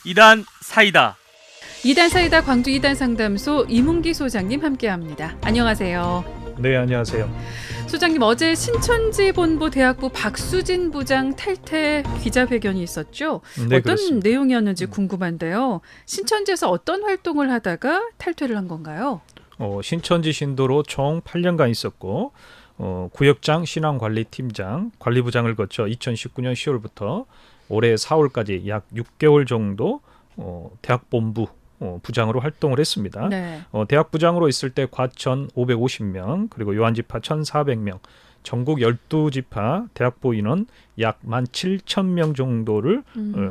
이단 사이다. 이단 사이다 광주 이단 상담소 이문기 소장님 함께합니다. 안녕하세요. 네, 안녕하세요. 소장님, 어제 신천지 본부 대학부 박수진 부장 탈퇴 기자회견이 있었죠? 네, 어떤 그렇습니다. 내용이었는지 궁금한데요. 신천지에서 어떤 활동을 하다가 탈퇴를 한 건가요? 신천지 신도로 총 8년간 있었고 구역장, 신앙관리팀장, 관리부장을 거쳐 2019년 10월부터 올해 4월까지 약 6개월 정도 대학본부 부장으로 활동을 했습니다. 네. 대학 부장으로 있을 때 과천 550명, 그리고 요한지파 1,400명, 전국 12지파 대학부 인원 약 17,000명 정도를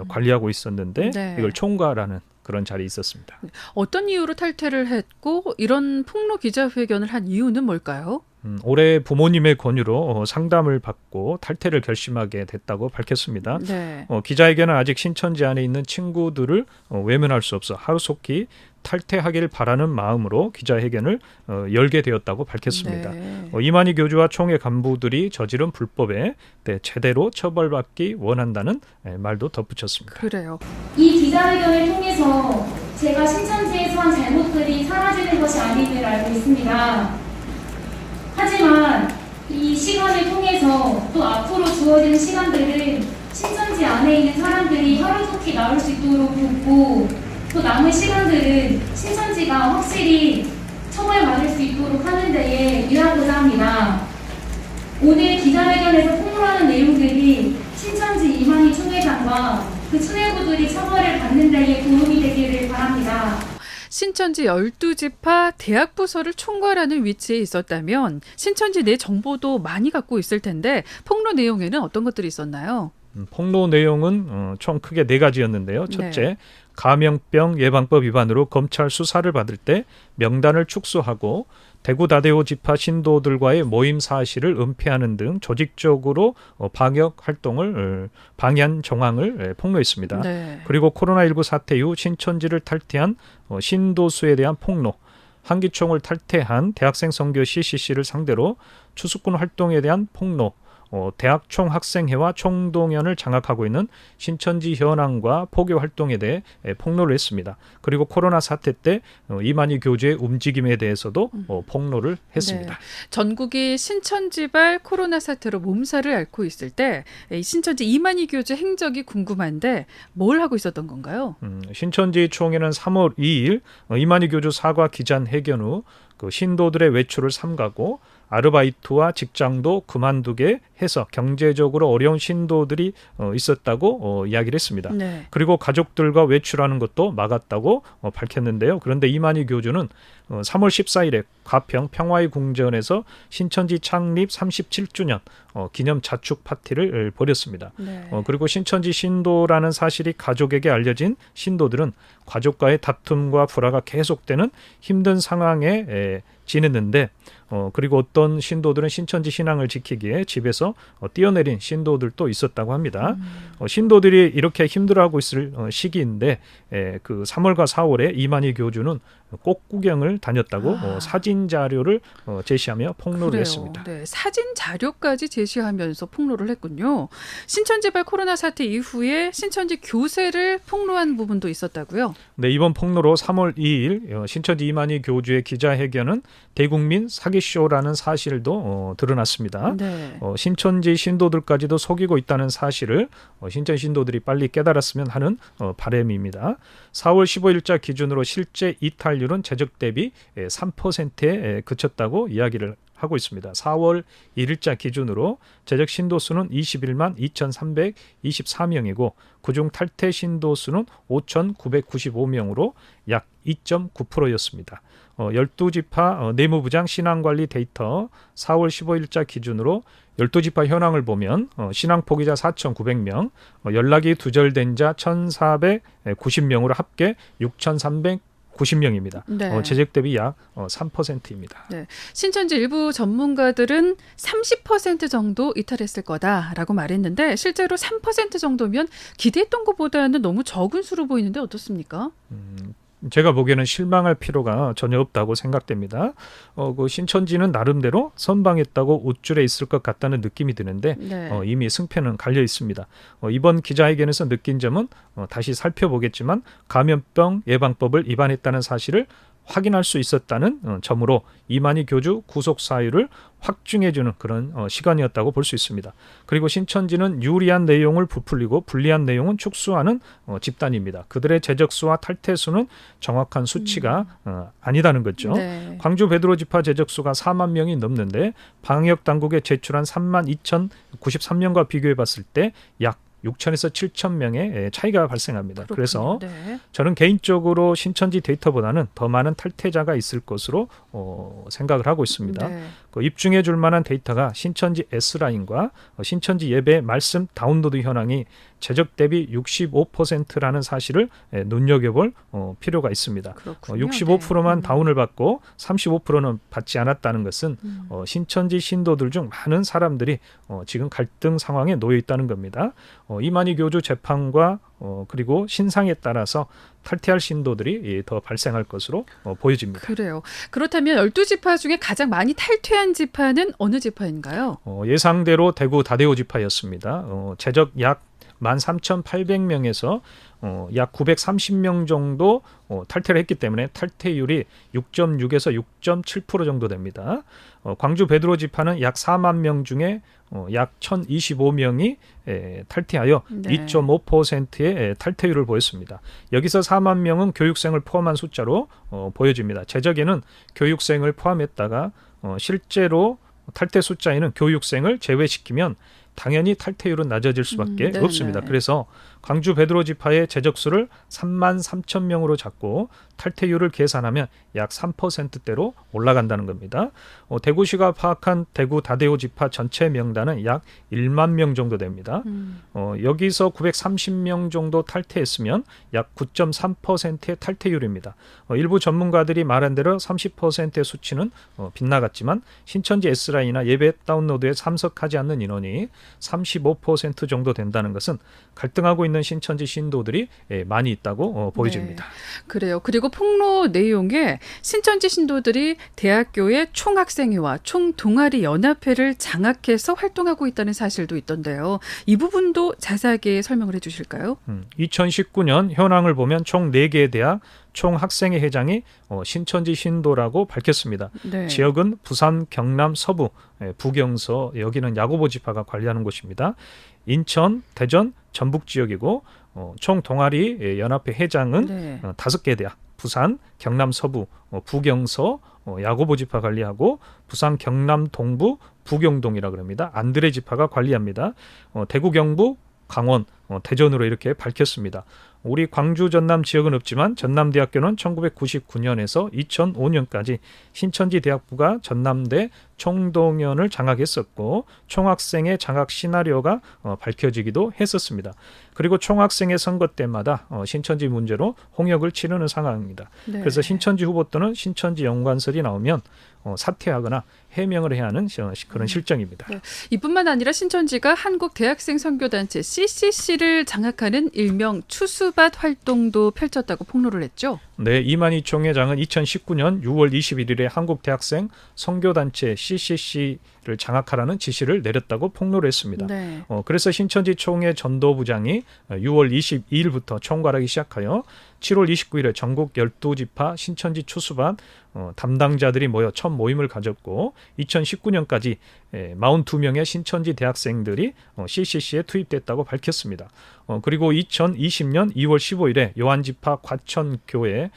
관리하고 있었는데 네. 이걸 총괄하는 그런 자리에 있었습니다. 어떤 이유로 탈퇴를 했고 이런 폭로 기자회견을 한 이유는 뭘까요? 올해 부모님의 권유로 상담을 받고 탈퇴를 결심하게 됐다고 밝혔습니다. 네. 기자회견은 아직 신천지 안에 있는 친구들을 외면할 수 없어 하루속히 탈퇴하길 바라는 마음으로 기자회견을 열게 되었다고 밝혔습니다. 네. 이만희 교주와 총회 간부들이 저지른 불법에 제대로 처벌받기 원한다는 말도 덧붙였습니다. 그래요. 이 기자회견을 통해서 제가 신천지에서 한 잘못들이 사라지는 것이 아님을 알고 있습니다. 하지만 이 시간을 통해서 또 앞으로 주어지는 시간들은 신천지 안에 있는 사람들이 하루속히 나올 수 있도록 돕고 또 남은 시간들은 신천지가 확실히 처벌받을 수 있도록 하는 데에 일하고자 합니다. 오늘 기자회견에서 폭로하는 내용들이 신천지 이만희 총회장과 그 수뇌부들이 처벌을 받는 데에 도움이 되기를 바랍니다. 신천지 12지파 대학 부서를 총괄하는 위치에 있었다면 신천지 내 정보도 많이 갖고 있을 텐데 폭로 내용에는 어떤 것들이 있었나요? 폭로 내용은 총 크게 4가지였는데요. 첫째, 네. 감염병 예방법 위반으로 검찰 수사를 받을 때 명단을 축소하고 대구 다대호 지파 신도들과의 모임 사실을 은폐하는 등 조직적으로 방역 활동을 방해한 정황을 폭로했습니다. 네. 그리고 코로나19 사태 이후 신천지를 탈퇴한 신도수에 대한 폭로, 한기총을 탈퇴한 대학생 선교 CCC를 상대로 추수꾼 활동에 대한 폭로, 대학 총학생회와 총동연을 장악하고 있는 신천지 현황과 포교 활동에 대해 폭로를 했습니다. 그리고 코로나 사태 때 이만희 교주의 움직임에 대해서도 폭로를 했습니다. 네. 전국이 신천지발 코로나 사태로 몸살을 앓고 있을 때 이 신천지 이만희 교주 행적이 궁금한데 뭘 하고 있었던 건가요? 신천지 총회는 3월 2일 이만희 교주 사과 기자회견 후 그 신도들의 외출을 삼가고 아르바이트와 직장도 그만두게 해서 경제적으로 어려운 신도들이 있었다고 이야기를 했습니다. 네. 그리고 가족들과 외출하는 것도 막았다고 밝혔는데요. 그런데 이만희 교주는 3월 14일에 가평 평화의 궁전에서 신천지 창립 37주년 기념 자축 파티를 벌였습니다. 네. 그리고 신천지 신도라는 사실이 가족에게 알려진 신도들은 가족과의 다툼과 불화가 계속되는 힘든 상황에 지냈는데 그리고 어떤 신도들은 신천지 신앙을 지키기에 집에서 뛰어내린 신도들도 있었다고 합니다. 신도들이 이렇게 힘들어하고 있을 시기인데 그 3월과 4월에 이만희 교주는 꽃 구경을 다녔다고 사진 자료를 제시하며 폭로를 그래요. 했습니다. 네, 사진 자료까지 제시하면서 폭로를 했군요. 신천지발 코로나 사태 이후에 신천지 교세를 폭로한 부분도 있었다고요? 네, 이번 폭로로 3월 2일 신천지 이만희 교주의 기자회견은 대국민 사기쇼라는 사실도 드러났습니다. 네. 신천지 신도들까지도 속이고 있다는 사실을 신천 신도들이 빨리 깨달았으면 하는 바람입니다. 4월 15일자 기준으로 실제 이탈률은 제적 대비 3%에 그쳤다고 이야기를 하고 있습니다. 4월 1일자 기준으로 제적 신도 수는 21만 2,324명이고 그중 탈퇴 신도 수는 5,995명으로 약 2.9%였습니다. 12지파 내무부장 신앙관리 데이터 4월 15일자 기준으로 12지파 현황을 보면 신앙 포기자 4,900명, 연락이 두절된 자 1,490명으로 합계 6,390명입니다. 네. 제적 대비 약 3%입니다. 네. 신천지 일부 전문가들은 30% 정도 이탈했을 거다라고 말했는데 실제로 3% 정도면 기대했던 것보다는 너무 적은 수로 보이는데 어떻습니까? 제가 보기에는 실망할 필요가 전혀 없다고 생각됩니다. 그 신천지는 나름대로 선방했다고 우쭐에 있을 것 같다는 느낌이 드는데 네. 이미 승패는 갈려 있습니다. 이번 기자회견에서 느낀 점은 다시 살펴보겠지만 감염병 예방법을 위반했다는 사실을 확인할 수 있었다는 점으로 이만희 교주 구속 사유를 확증해주는 그런 시간이었다고 볼 수 있습니다. 그리고 신천지는 유리한 내용을 부풀리고 불리한 내용은 축소하는 집단입니다. 그들의 제적수와 탈퇴수는 정확한 수치가 아니다는 거죠. 네. 광주 베드로 지파 제적수가 4만 명이 넘는데 방역 당국에 제출한 3만 2,093명과 비교해 봤을 때 약 6천에서 7천 명의 차이가 발생합니다. 그렇군요. 그래서 네. 저는 개인적으로 신천지 데이터보다는 더 많은 탈퇴자가 있을 것으로 생각을 하고 있습니다. 네. 입증해 줄 만한 데이터가 신천지 S라인과 신천지 예배 말씀 다운로드 현황이 제적 대비 65%라는 사실을 눈여겨볼 필요가 있습니다. 그렇군요. 65%만 네. 다운을 받고 35%는 받지 않았다는 것은 신천지 신도들 중 많은 사람들이 지금 갈등 상황에 놓여 있다는 겁니다. 이만희 교주 재판과 그리고 신상에 따라서 탈퇴할 신도들이 더 발생할 것으로 보여집니다. 그래요. 그렇다면 12지파 중에 가장 많이 탈퇴한 지파는 어느 지파인가요? 예상대로 대구 다대오 지파였습니다. 제적 약 13,800명에서 약 930명 정도 탈퇴를 했기 때문에 탈퇴율이 6.6에서 6.7% 정도 됩니다. 광주 베드로 지파는 약 4만 명 중에 약 1,025명이 탈퇴하여 네. 2.5%의 탈퇴율을 보였습니다. 여기서 4만 명은 교육생을 포함한 숫자로 보여집니다. 제적에는 교육생을 포함했다가 실제로 탈퇴 숫자에는 교육생을 제외시키면 당연히 탈퇴율은 낮아질 수밖에 네네. 없습니다. 그래서 광주 베드로 지파의 제적수를 3만 3천 명으로 잡고 탈퇴율을 계산하면 약 3%대로 올라간다는 겁니다. 대구시가 파악한 대구 다대오 지파 전체 명단은 약 1만 명 정도 됩니다. 여기서 930명 정도 탈퇴했으면 약 9.3%의 탈퇴율입니다. 일부 전문가들이 말한 대로 30%의 수치는 빗나갔지만 신천지 S라인이나 예배 다운로드에 참석하지 않는 인원이 35% 정도 된다는 것은 갈등하고 있는 신천지 신도들이 많이 있다고 보여집니다. 네. 그래요. 그리고 폭로 내용에 신천지 신도들이 대학교의 총학생회와 총동아리 연합회를 장악해서 활동하고 있다는 사실도 있던데요. 이 부분도 자세하게 설명을 해주실까요? 2019년 현황을 보면 총 4개의 대학 총학생회 회장이 신천지 신도라고 밝혔습니다. 네. 지역은 부산, 경남, 서부, 부경서 여기는 야고보 지파가 관리하는 곳입니다. 인천, 대전, 전북 지역이고 총 동아리 연합회 회장은 네. 5개 대학 부산, 경남 서부, 부경서, 야고보 지파 관리하고 부산 경남 동부, 부경동이라 그럽니다. 안드레 지파가 관리합니다. 대구 경북, 강원, 대전으로 이렇게 밝혔습니다. 우리 광주 전남 지역은 없지만 전남대학교는 1999년에서 2005년까지 신천지 대학부가 전남대 총동연을 장악했었고 총학생회 장악 시나리오가 밝혀지기도 했었습니다. 그리고 총학생회 선거 때마다 신천지 문제로 홍역을 치르는 상황입니다. 네. 그래서 신천지 후보 또는 신천지 연관설이 나오면 사퇴하거나 해명을 해야 하는 그런 실정입니다. 네. 이뿐만 아니라 신천지가 한국대학생 선교단체 CCC를 장악하는 일명 추수밭 활동도 펼쳤다고 폭로를 했죠. 네, 이만희 총회장은 2019년 6월 21일에 한국대학생 선교단체 CCC를 장악하라는 지시를 내렸다고 폭로를 했습니다. 네. 그래서 신천지 총회 전도부장이 6월 22일부터 총괄하기 시작하여 7월 29일에 전국 12지파 신천지 추수반 담당자들이 모여 첫 모임을 가졌고 2019년까지 42명의 신천지 대학생들이 CCC에 투입됐다고 밝혔습니다. 그리고 2020년 2월 15일에 요한지파 과천교회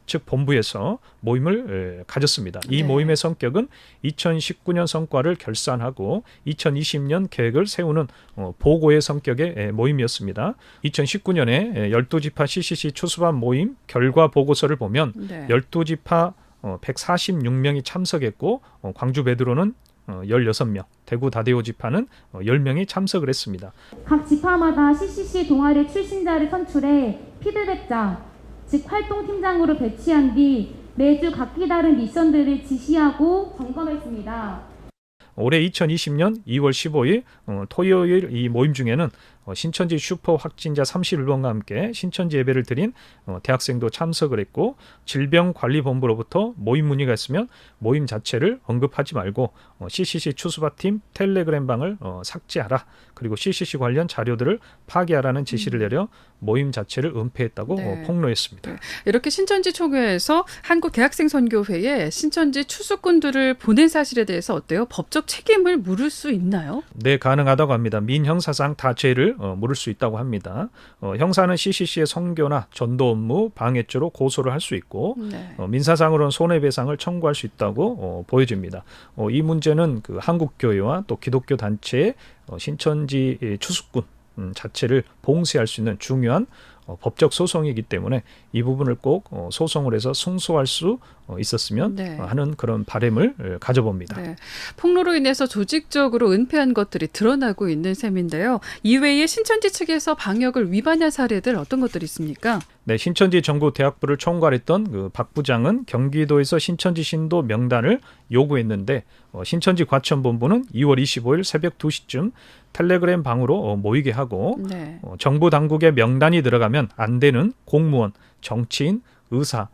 즉 본부에서 모임을 가졌습니다. 이 네. 모임의 성격은 2019년 성과를 결산하고 2020년 계획을 세우는 보고의 성격의 모임이었습니다. 2019년에 12지파 CCC 추수반 모임 결과 보고서를 보면 네. 12지파 146명이 참석했고 광주 베드로는 16명, 대구 다대오 지파는 10명이 참석을 했습니다. 각 지파마다 CCC 동아리 출신자를 선출해 피드백자, 즉 활동팀장으로 배치한 뒤 매주 각기 다른 미션들을 지시하고 점검했습니다. 올해 2020년 2월 15일 토요일 이 모임 중에는 신천지 슈퍼 확진자 31번과 함께 신천지 예배를 드린 대학생도 참석을 했고, 질병관리본부로부터 모임 문의가 있으면 모임 자체를 언급하지 말고 CCC 추수바팀 텔레그램방을 삭제하라, 그리고 CCC 관련 자료들을 파기하라는 지시를 내려 모임 자체를 은폐했다고 네. 폭로했습니다. 네. 이렇게 신천지 총회에서 한국개학생선교회에 신천지 추수꾼들을 보낸 사실에 대해서 어때요? 법적 책임을 물을 수 있나요? 네, 가능하다고 합니다. 민형사상 다 죄를 물을 수 있다고 합니다. 형사는 CCC의 선교나 전도 업무 방해죄로 고소를 할 수 있고, 네. 민사상으로는 손해배상을 청구할 수 있다고 보여집니다. 이 문제는 그 한국교회와 또 기독교 단체의 신천지 추수꾼 자체를 봉쇄할 수 있는 중요한 법적 소송이기 때문에 이 부분을 꼭 소송을 해서 승소할 수 있었으면 네. 하는 그런 바람을 가져봅니다. 네. 폭로로 인해서 조직적으로 은폐한 것들이 드러나고 있는 셈인데요. 이외에 신천지 측에서 방역을 위반한 사례들 어떤 것들이 있습니까? 네, 신천지 전국 대학부를 총괄했던 그 박 부장은 경기도에서 신천지 신도 명단을 요구했는데, 신천지 과천본부는 2월 25일 새벽 2시쯤 텔레그램 방으로 모이게 하고, 네. 정부 당국의 명단이 들어가면 안 되는 공무원, 정치인, 의사,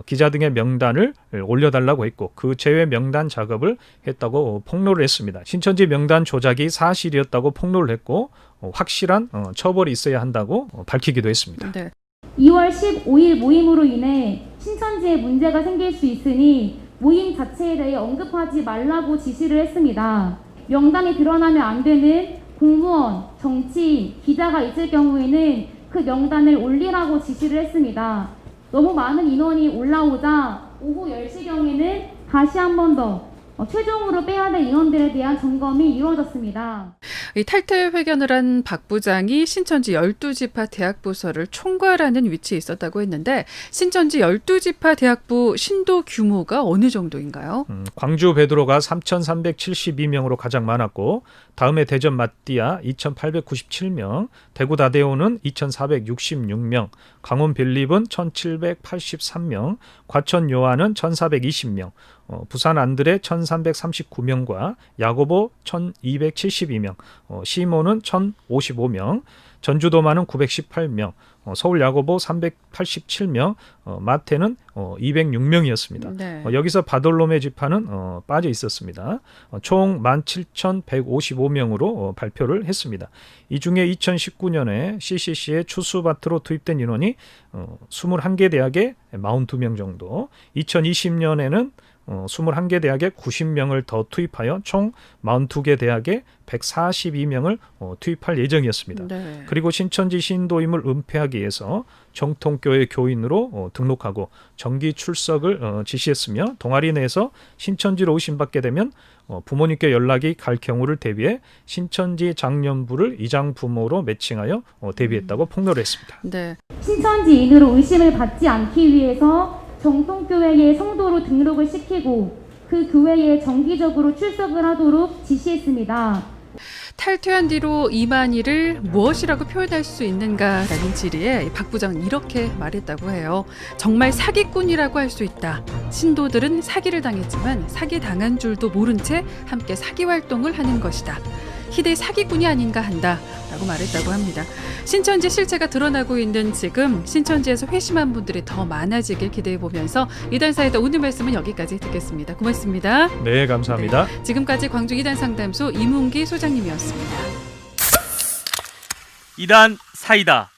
기자 등의 명단을 올려달라고 했고, 그 제외 명단 작업을 했다고 폭로를 했습니다. 신천지 명단 조작이 사실이었다고 폭로를 했고, 확실한 처벌이 있어야 한다고 밝히기도 했습니다. 네. 2월 15일 모임으로 인해 신천지에 문제가 생길 수 있으니 모임 자체에 대해 언급하지 말라고 지시를 했습니다. 명단이 드러나면 안 되는 공무원, 정치인, 기자가 있을 경우에는 그 명단을 올리라고 지시를 했습니다. 너무 많은 인원이 올라오자 오후 10시경에는 다시 한 번 더 최종으로 빼야 될 인원들에 대한 점검이 이루어졌습니다. 이 탈퇴 회견을 한 박 부장이 신천지 12지파 대학부서를 총괄하는 위치에 있었다고 했는데, 신천지 12지파 대학부 신도 규모가 어느 정도인가요? 광주 베드로가 3,372명으로 가장 많았고, 다음에 대전 마띠아 2,897명, 대구 다대오는 2,466명, 강원 빌립은 1,783명, 과천 요한은 1,420명, 부산 안드레 1,339명과 야고보 1,272명, 시모는 1,055명, 전주도마는 918명, 서울 야고보 387명, 마태는 206명이었습니다. 네. 여기서 바돌로메 지파는 빠져 있었습니다. 총 17,155명으로 발표를 했습니다. 이 중에 2019년에 CCC의 추수밭으로 투입된 인원이 21개 대학에 42명 정도, 2020년에는 21개 대학에 90명을 더 투입하여 총 42개 대학에 142명을 투입할 예정이었습니다. 네. 그리고 신천지 신도임을 은폐하기 위해서 정통교회 교인으로 등록하고 정기 출석을 지시했으며, 동아리 내에서 신천지로 의심받게 되면 부모님께 연락이 갈 경우를 대비해 신천지 장년부를 이장 부모로 매칭하여 대비했다고 폭로를 했습니다. 네. 신천지인으로 의심을 받지 않기 위해서 정통교회의 성도로 등록을 시키고 그 교회에 정기적으로 출석을 하도록 지시했습니다. 탈퇴한 뒤로 이만희를 무엇이라고 표현할 수 있는가라는 질의에 박 부장은 이렇게 말했다고 해요. 정말 사기꾼이라고 할 수 있다. 신도들은 사기를 당했지만 사기당한 줄도 모른 채 함께 사기 활동을 하는 것이다. 희대 사기꾼이 아닌가 한다라고 말했다고 합니다. 신천지 실체가 드러나고 있는 지금 신천지에서 회심한 분들이 더 많아지길 기대해보면서 이단사이다 오늘 말씀은 여기까지 듣겠습니다. 고맙습니다. 네, 감사합니다. 네, 지금까지 광주 이단상담소 이문기 소장님이었습니다. 이단 사이다.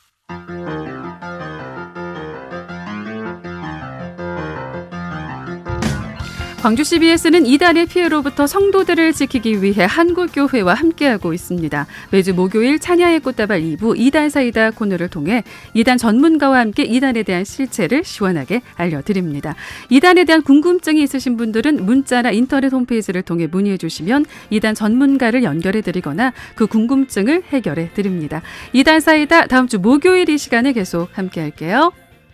광주 CBS는 이단의 피해로부터 성도들을 지키기 위해 한국교회와 함께하고 있습니다. 매주 목요일 찬야의 꽃다발 2부 이단 사이다 코너를 통해 이단 전문가와 함께 이단에 대한 실체를 시원하게 알려드립니다. 이단에 대한 궁금증이 있으신 분들은 문자나 인터넷 홈페이지를 통해 문의해 주시면 이단 전문가를 연결해 드리거나 그 궁금증을 해결해 드립니다. 이단 사이다 다음 주 목요일 이 시간에 계속 함께할게요.